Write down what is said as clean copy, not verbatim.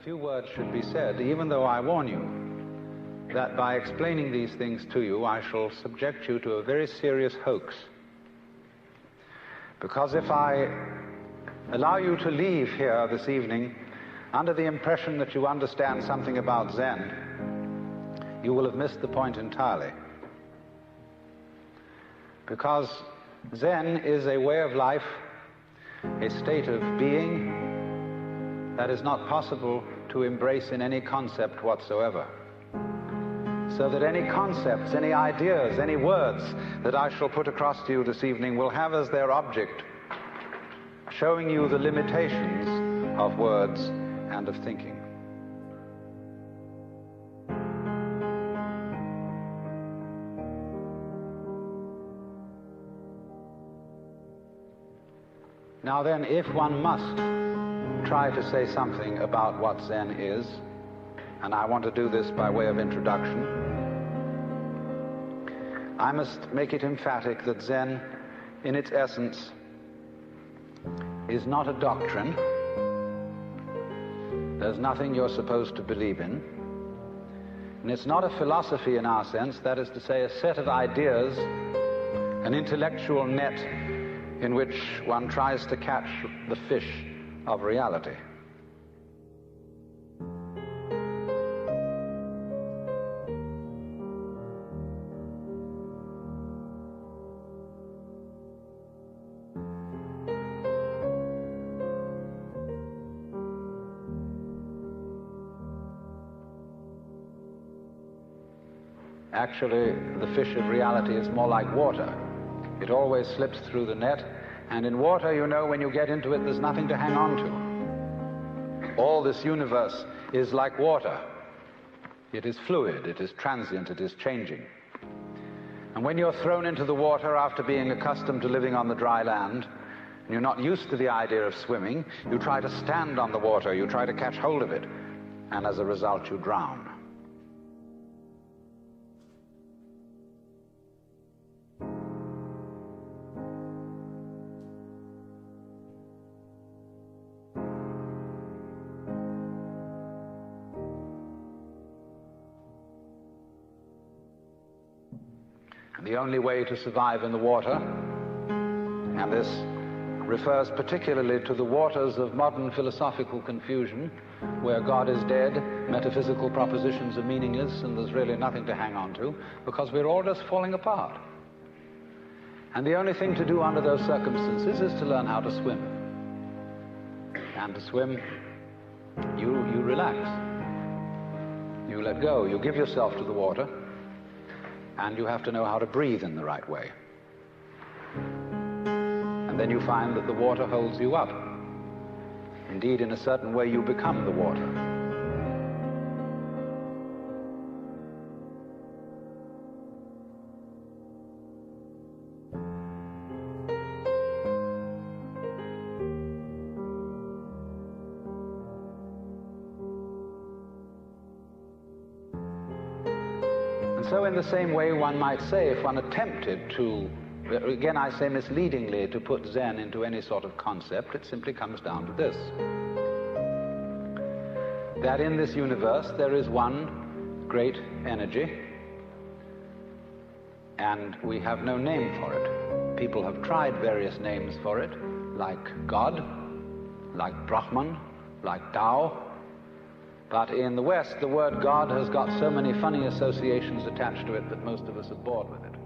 few words should be said, even though I warn you that by explaining these things to you, I shall subject you to a very serious hoax. Because if I allow you to leave here this evening under the impression that you understand something about Zen, you will have missed the point entirely. Because Zen is a way of life, a state of being that is not possible to embrace in any concept whatsoever. So that any concepts, any ideas, any words that I shall put across to you this evening will have as their object showing you the limitations of words and of thinking. Now then, if one must try to say something about what Zen is, and I want to do this by way of introduction, I must make it emphatic that Zen, in its essence, is not a doctrine. There's nothing you're supposed to believe in. And it's not a philosophy in our sense, that is to say, a set of ideas, an intellectual net in which one tries to catch the fish of reality. Actually, the fish of reality is more like water. It always slips through the net, and in water, you know, when you get into it, there's nothing to hang on to. All this universe is like water. It is fluid, it is transient, it is changing. And when you're thrown into the water after being accustomed to living on the dry land, and you're not used to the idea of swimming, you try to stand on the water, you try to catch hold of it, and as a result, you drown. The only way to survive in the water, and this refers particularly to the waters of modern philosophical confusion, where God is dead, metaphysical propositions are meaningless, and there's really nothing to hang on to, because we're all just falling apart. And the only thing to do under those circumstances is to learn how to swim. And to swim, you relax. You let go, you give yourself to the water, and you have to know how to breathe in the right way. And then you find that the water holds you up. Indeed, in a certain way, you become the water. So in the same way, one might say, if one attempted to, again I say misleadingly, to put Zen into any sort of concept, it simply comes down to this: that in this universe there is one great energy, and we have no name for it. People have tried various names for it, like God, like Brahman, like Tao. But in the West, the word God has got so many funny associations attached to it that most of us are bored with it.